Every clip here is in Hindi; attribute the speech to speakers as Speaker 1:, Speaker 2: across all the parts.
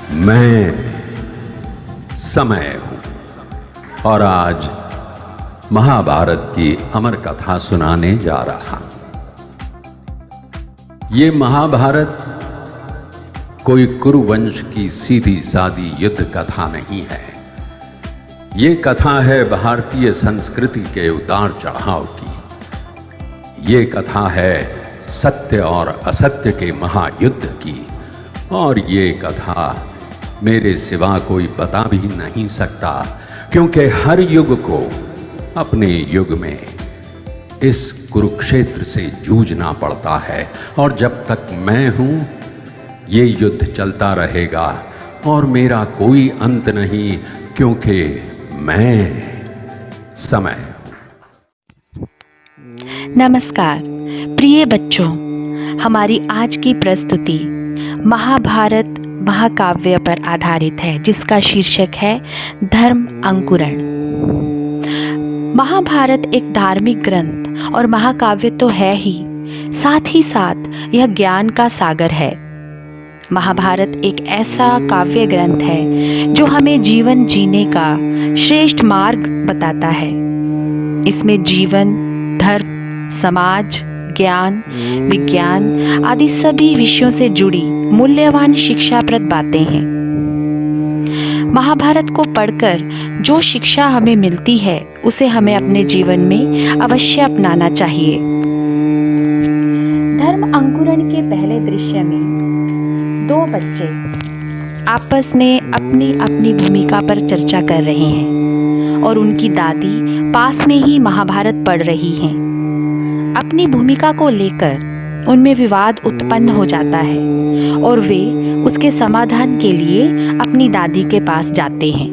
Speaker 1: मैं समय हूं और आज महाभारत की अमर कथा सुनाने जा रहा हूं। ये महाभारत कोई कुरुवंश की सीधी सादी युद्ध कथा नहीं है। ये कथा है भारतीय संस्कृति के उतार चढ़ाव की। ये कथा है सत्य और असत्य के महायुद्ध की। और ये कथा मेरे सिवा कोई बता भी नहीं सकता, क्योंकि हर युग को अपने युग में इस कुरुक्षेत्र से जूझना पड़ता है। और जब तक मैं हूं ये युद्ध चलता रहेगा और मेरा कोई अंत नहीं, क्योंकि मैं समय हूं।
Speaker 2: नमस्कार प्रिय बच्चों, हमारी आज की प्रस्तुति महाभारत महाकाव्य पर आधारित है, जिसका शीर्षक है धर्म अंकुरण। महाभारत एक धार्मिक ग्रंथ और महाकाव्य तो है ही साथ यह ज्ञान का सागर है। महाभारत एक ऐसा काव्य ग्रंथ है जो हमें जीवन जीने का श्रेष्ठ मार्ग बताता है। इसमें जीवन, धर्म, समाज, ज्ञान, विज्ञान आदि सभी विषयों से जुड़ी मूल्यवान शिक्षाप्रद बातें हैं। महाभारत को पढ़कर जो शिक्षा हमें मिलती है उसे हमें अपने जीवन में अवश्य अपनाना चाहिए। धर्म अंकुरण के पहले दृश्य में दो बच्चे आपस में अपनी अपनी भूमिका पर चर्चा कर रहे हैं और उनकी दादी पास में ही महाभारत पढ़ रही हैं। अपनी भूमिका को लेकर उनमें विवाद उत्पन्न हो जाता है और वे उसके समाधान के लिए अपनी दादी के पास जाते हैं।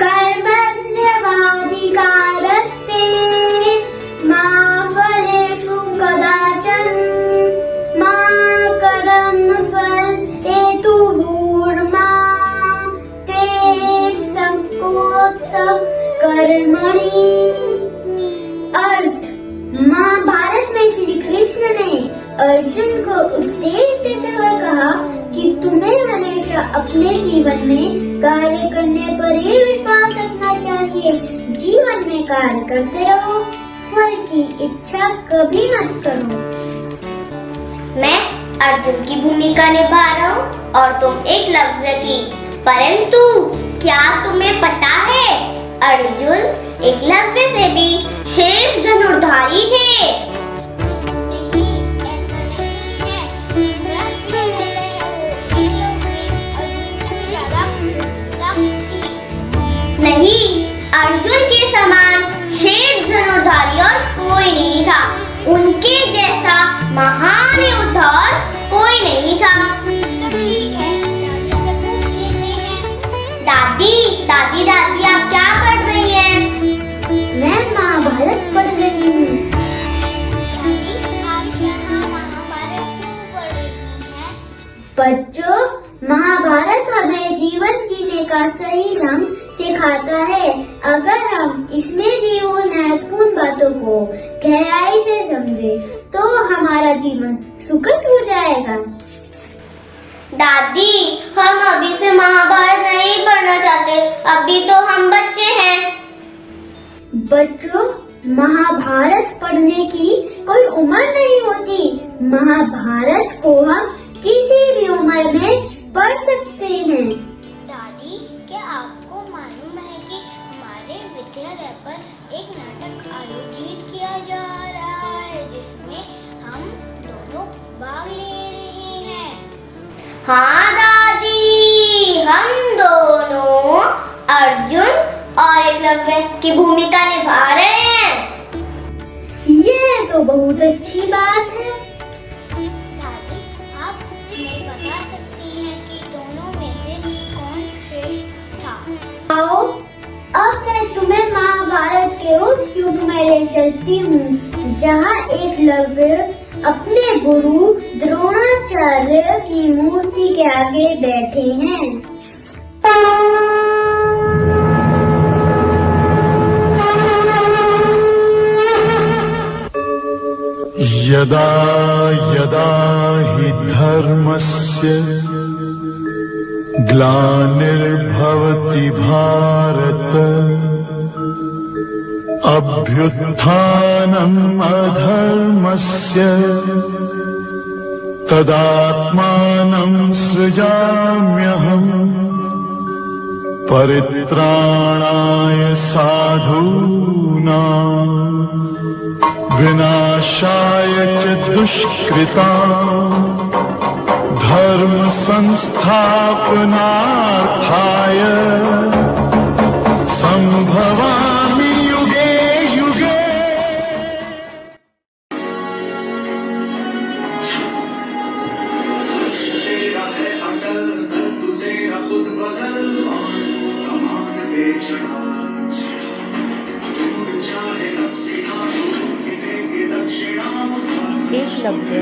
Speaker 3: कर्मण्येवाधिकारस्ते मा फलेषु कदाचन मा कर्मफलेषु भूर्मा ते संकोचः कर्मणि। अर्थ: महाभारत में श्री कृष्ण ने अर्जुन को उपदेश देते हुए कहा कि तुम्हें हमेशा अपने जीवन में कार्य करने पर ही विश्वास रखना चाहिए। जीवन में कार्य करते रहो, फल की इच्छा कभी मत करो।
Speaker 4: मैं अर्जुन की भूमिका निभा रहा हूँ और तुम एकलव्य की। परंतु क्या तुम्हें पता है, अर्जुन एकलव्य से भी श्रेष्ठ धनुर्धारी थे। नहीं, अर्जुन के समान श्रेष्ठ धनुर्धारी और कोई नहीं था। उनके जैसा महान योद्धा और कोई नहीं था। दादी आप क्या पढ़ रही हैं?
Speaker 3: मैं महाभारत पढ़ रही हूँ। बच्चों, महाभारत हमें जीवन जीने का सही ढंग सिखाता है। अगर हम इसमें दी हुई महत्वपूर्ण बातों को गहराई से समझे तो हमारा जीवन सुखद हो जाएगा।
Speaker 4: दादी, हम अभी से महाभारत नहीं पढ़ना चाहते। अभी तो हम बच्चे हैं।
Speaker 3: बच्चों, महाभारत पढ़ने की कोई उम्र नहीं होती। महाभारत को हम किसी भी उम्र में पढ़ सकते हैं।
Speaker 4: दादी, क्या आपको मालूम है कि हमारे विद्यालय पर एक नाटक आयोजित किया जा रहा है, जिसमें हम दोनों भाग ले रहे हैं? हाँ दादी, हम दोनों अर्जुन और एकलव्य की भूमिका निभा रहे हैं।
Speaker 3: ये तो बहुत अच्छी बात है।
Speaker 4: दादी, आप हमें बता सकती हैं कि दोनों में से कौन श्रेष्ठ था?
Speaker 3: आओ, अब मैं तुम्हें महाभारत के उस युग में ले चलती हूँ जहाँ एकलव्य अपने गुरु द्रोणाचार्य की मूर्ति के आगे बैठे हैं।
Speaker 5: यदा यदा हि धर्मस्य ग्लानिर्भवति भारत अभ्युत्थानम् अधर्मस्य तदात्मानं सृजाम्यहम् परित्राणाय साधूनां विनाशाय च दुष्कृताम् धर्म संस्थापनार्थाय संभवामि युगे युगे।
Speaker 6: तेरा है अकल कल तू तेरा खुद बदल और कमान पे चढ़ा दूर चाहे हस्तिना गिने की दक्षिणा
Speaker 2: एकलव्य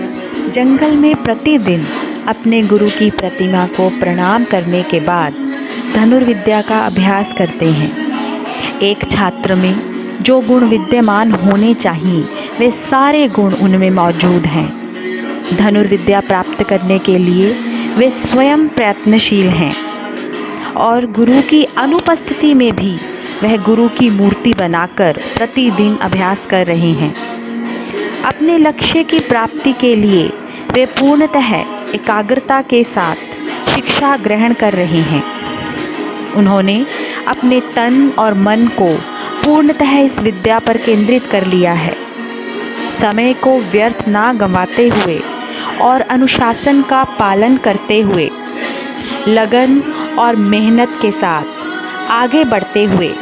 Speaker 2: जंगल में प्रतिदिन अपने गुरु की प्रतिमा को प्रणाम करने के बाद धनुर्विद्या का अभ्यास करते हैं। एक छात्र में जो गुण विद्यमान होने चाहिए वे सारे गुण उनमें मौजूद हैं। धनुर्विद्या प्राप्त करने के लिए वे स्वयं प्रयत्नशील हैं और गुरु की अनुपस्थिति में भी वह गुरु की मूर्ति बनाकर प्रतिदिन अभ्यास कर रहे हैं। अपने लक्ष्य की प्राप्ति के लिए वे पूर्णतः एकाग्रता के साथ शिक्षा ग्रहण कर रहे हैं। उन्होंने अपने तन और मन को पूर्णतः इस विद्या पर केंद्रित कर लिया है। समय को व्यर्थ ना गंवाते हुए और अनुशासन का पालन करते हुए लगन और मेहनत के साथ आगे बढ़ते हुए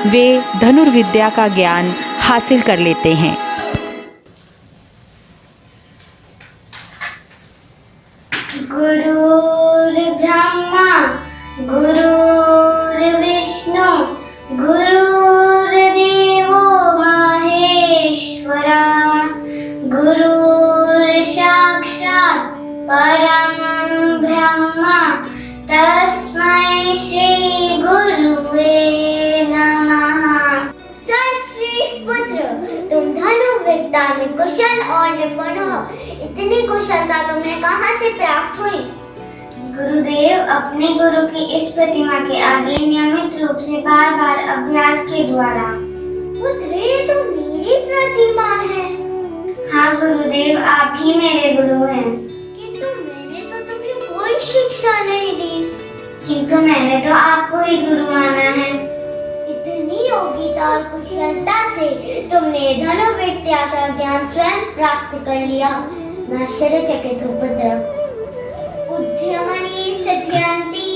Speaker 2: वे धनुर्विद्या का ज्ञान हासिल कर लेते हैं।
Speaker 3: गुरुर्ब्रह्मा गुरुर्विष्णु गुरुर्देवो महेश्वरा गुरुर्साक्षात् परं ब्रह्मा तस्मै श्री गुरुवे नमः। सर्वश्रेष्ठ पुत्र, तुम धनुर्विद्या में कुशल और निपुण हो। इतनी कुशलता तुम्हें कहाँ से प्राप्त हुई? गुरुदेव, अपने गुरु की इस प्रतिमा के आगे नियमित रूप से बार बार अभ्यास के द्वारा। पुत्र, ये तो मेरी प्रतिमा है। हाँ गुरुदेव, आप ही मेरे गुरु हैं। किंतु मैंने तो तुम्हें कोई शिक्षा नहीं दी। किंतु मैंने तो आपको ही गुरु माना है। इतनी योग्यता और कुशलता से तुमने धनुर्विद्या का ज्ञान स्वयं प्राप्त कर लिया। मैं आश्चर्यचकित हूँ पुत्र। उद्यमनि सिद्ध्यन्ति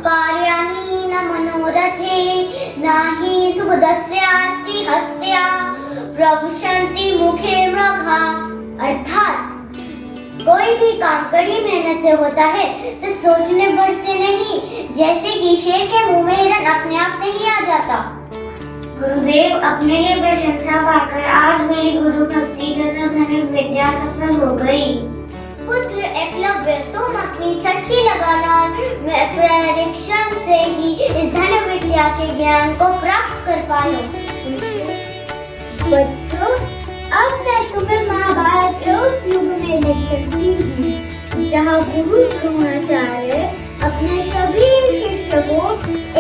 Speaker 3: कार्याणि न मनोरथे नाहि सुबुद्धस्यास्ति हस्त्या प्रविशन्ति मुखे मृगा। अर्थात कोई भी काम कड़ी मेहनत से होता है, सिर्फ सोचने भर से नहीं। जैसे कि शेर के मुंह में हिरन अपने आप नहीं आ जाता। गुरुदेव, अपने लिए प्रशंसा पाकर आज मेरी गुरु भक्ति तथा धनुर्विद्या सफल हो गई। पुत्र एकलव्य, तुम अपनी सच्ची लगन और परिश्रम से ही इस धनुर्विद्या के ज्ञान को प्राप्त कर पाए। बच्चों, अब मैं तुम्हें महाभारत के उस युग में ले चलती हूँ जहाँ गुरु द्रोणाचार्य अपने सभी शिष्य को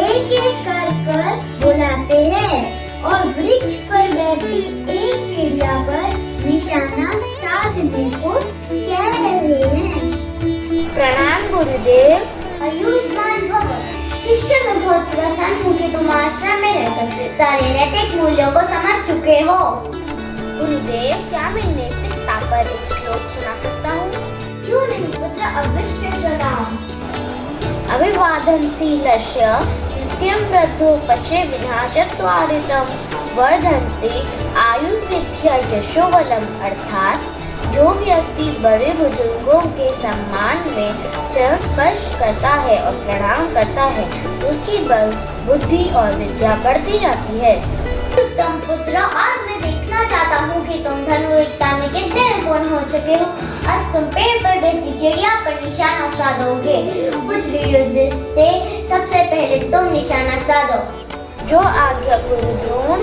Speaker 3: एक एक कर बुलाते हैं और वृक्ष पर बैठी एक चिड़िया पर निशाना साधने को कह रहे हैं। प्रणाम गुरुदेव। आयुष्मान भव। शिष्य में बहुत प्रसन्न हूँ कि तुम आश्रम में रहकर सारे नैतिक मूल्यों को समझ चुके हो। गुरुदेव, क्या मैं नैतिकता पर एक श्लोक सुना सकता हूँ? क्यों नहीं पुत्र, अवश्य सुनाओ। अभिवादनशीलस्य नित्यं वृद्धोपचे विना चत्वारितं वर्धन्ते आयुर्विद्या यशोबलम्। अर्थात जो व्यक्ति बड़े बुजुर्गों के सम्मान में चरण स्पर्श करता है और प्रणाम करता है, उसकी बल, बुद्धि और विद्या बढ़ती जाती है। उत्तम पुत्र, आज मैं देखना चाहता हूँ कि तुम धनुर्विद्या में कितने निपुण हो चुके हो। आज तुम पेड़ पर बैठी चिड़िया पर निशाना साधोगे। पुत्र युधिष्ठिर, सबसे पहले तुम निशाना साधो। जो आज्ञा गुरु द्रोण।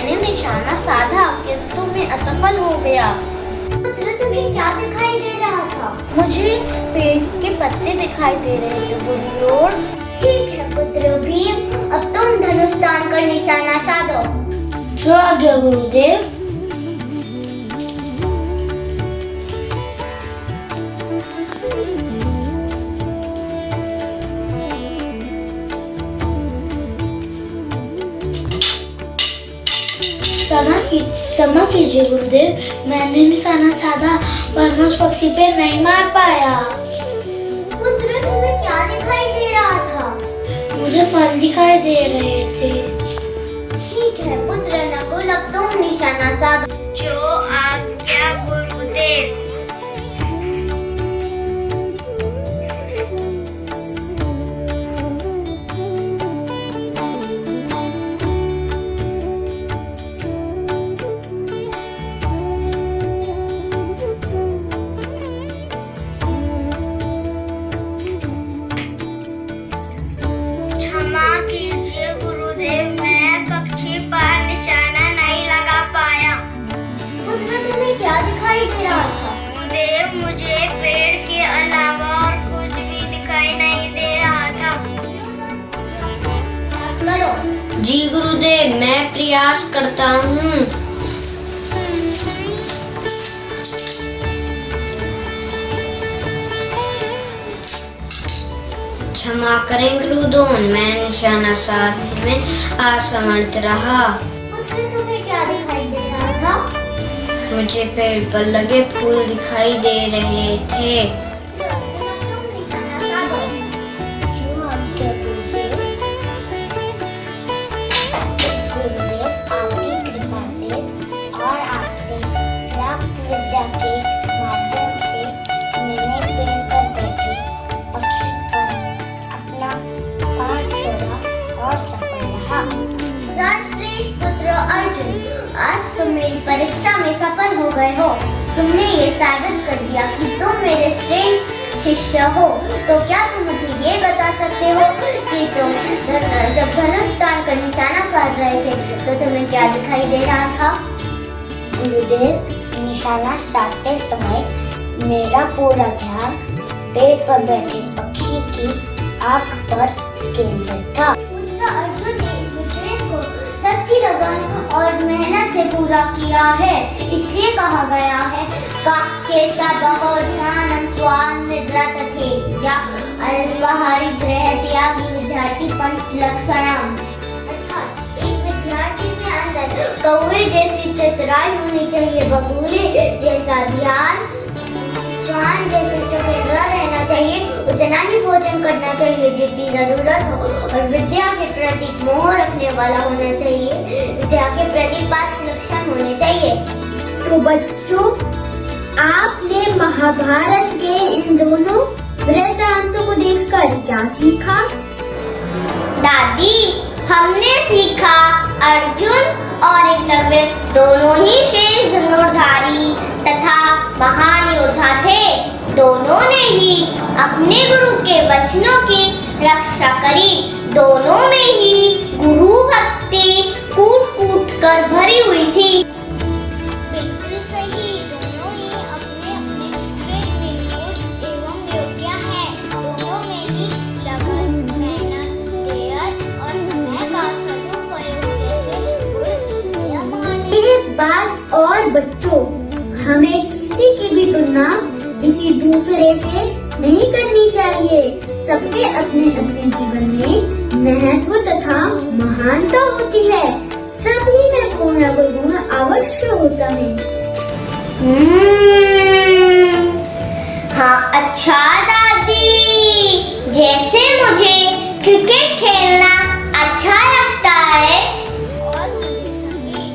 Speaker 4: मैंने निशाना साधा किंतु मैं असफल हो गया।
Speaker 3: पुत्र तुम्हें क्या दिखाई दे रहा था?
Speaker 4: मुझे पेड़ के पत्ते दिखाई दे रहे थे गुरुदेव।
Speaker 3: ठीक है पुत्र भीम, अब तुम धनुष तान कर निशाना साधो।
Speaker 4: जो आज्ञा गुरुदेव। क्षमा कीजिए गुरुदेव, मैंने निशाना साधा पर मैं उस पक्षी पे नहीं मार पाया।
Speaker 3: पुत्र तुम्हें क्या दिखाई दे रहा था?
Speaker 4: मुझे फल दिखाई दे रहे थे।
Speaker 3: ठीक है पुत्र नकुल, अब तुम निशाना साधो।
Speaker 4: जो आज्ञा गुरुदेव। क्षमा कीजिए गुरुदेव, मैं पक्षी पर निशाना नहीं लगा पाया।
Speaker 3: पुत्र तुम्हें क्या दिखाई दे रहा था?
Speaker 4: गुरुदेव, मुझे पेड़ के अलावा और कुछ भी दिखाई नहीं दे रहा था।
Speaker 3: करो।
Speaker 4: जी गुरुदेव, मैं प्रयास करता हूँ। क्षमा करें गुरुदेव, मैं निशाना साधने में असमर्थ रहा।
Speaker 3: पुत्र तुम्हें क्या दिखाई दे रहा था?
Speaker 4: मुझे पेड़ पर लगे फूल दिखाई दे रहे थे।
Speaker 3: तुम निशाना साधो।
Speaker 4: जो आज्ञा गुरुदेव। गुरुदेव, आपकी कृपा से और आपसे प्राप्त विद्या के माध्यम से मैंने पेड़ पर बैठे पक्षी पर अपना पाठ छोड़ा और सफल रहा।
Speaker 3: सर्वश्रेष्ठ पुत्र अर्जुन, आज तुम मेरी परीक्षा में सफल हो गए हो। तुमने ये साबित कर दिया कि तुम मेरे श्रेष्ठ शिष्य हो। तो क्या तुम मुझे ये बता सकते हो कि तुम जब धनुष तान कर निशाना साध रहे थे तो तुम्हें क्या दिखाई दे रहा था?
Speaker 4: गुरुदेव, निशाना साधते समय मेरा पूरा ध्यान पेड़ पर बैठे पक्षी की आंख पर केंद्रित था।
Speaker 3: पुत्र अर्जुन ने इस विषय को सच्ची लगन और मेहनत से पूरा किया है। इसलिए कहा गया है बहु ध्यान स्वान निद्रा तथे या अल्पाहारी गृह त्यागी विद्यार्थी पंच लक्षणम। अर्थात एक विद्यार्थी के अंदर कौवे जैसी चतुराई होनी चाहिए, बगुले जैसा ध्यान, स्वान जैसे चौकन्ना रहना चाहिए, उतना ही भोजन करना चाहिए जितनी जरूरत हो, और विद्या के प्रति मोह रखने वाला होना चाहिए। विद्या के प्रति 5 लक्षण होने चाहिए। तो बच्चों, आपने महाभारत के इन दोनों वृत्तांतों को देखकर क्या सीखा?
Speaker 4: दादी, हमने सीखा अर्जुन और एकलव्य दोनों ही शेष धनुर्धारी तथा महान योद्धा थे। दोनों ने ही अपने गुरु के वचनों की रक्षा करी। दोनों में ही गुरु भक्ति कूट कूट कर भरी हुई थी। बिल्कुल सही, दोनों ही अपने अपने श्रेष्ठ निर्दोष एवं योग्य हैं। दोनों में ही लगन, मेहनत, धैर्य और समय का सदुपयोग जैसे गुण विद्यमान हैं।
Speaker 3: एक बात और बच्चों, हमें किसी की भी तुलना किसी दूसरे से नहीं करनी चाहिए। सबके अपने अपने जीवन में महत्व तथा महानता होती है। सभी में कोई न कोई गुण अवश्य होता है।
Speaker 4: हाँ, अच्छा दादी, जैसे मुझे क्रिकेट खेलना अच्छा लगता है। और मुझे संगीत।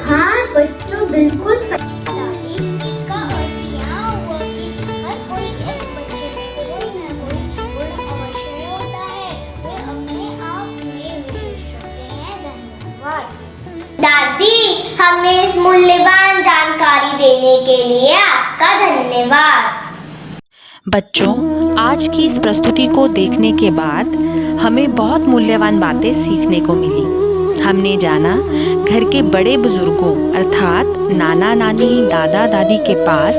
Speaker 3: हाँ बच्चों, बिल्कुल सही।
Speaker 4: दादी, इसका अर्थ यह हुआ कि हर कोई एक बच्चे में कोई न कोई गुण अवश्य होता है। वे अपने आप में विशेष होते हैं। धन्यवाद दादी, हमें इस मूल्यवान जानकारी देने के लिए आपका धन्यवाद।
Speaker 2: बच्चों, आज की इस प्रस्तुति को देखने के बाद हमें बहुत मूल्यवान बातें सीखने को मिली। हमने जाना घर के बड़े बुजुर्गों अर्थात नाना नानी दादा दादी के पास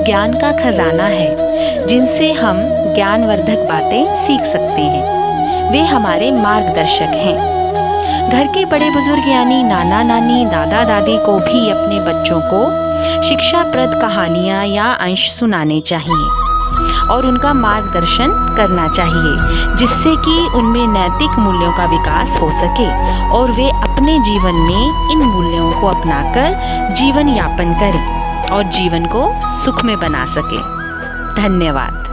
Speaker 2: ज्ञान का खजाना है, जिनसे हम ज्ञानवर्धक बातें सीख सकते हैं। वे हमारे मार्गदर्शक हैं। घर के बड़े बुजुर्ग यानी नाना नानी दादा दादी को भी अपने बच्चों को शिक्षाप्रद कहानियाँ या अंश सुनाने चाहिए और उनका मार्गदर्शन करना चाहिए, जिससे कि उनमें नैतिक मूल्यों का विकास हो सके और वे अपने जीवन में इन मूल्यों को अपनाकर जीवन यापन करें और जीवन को सुख में बना सके। धन्यवाद।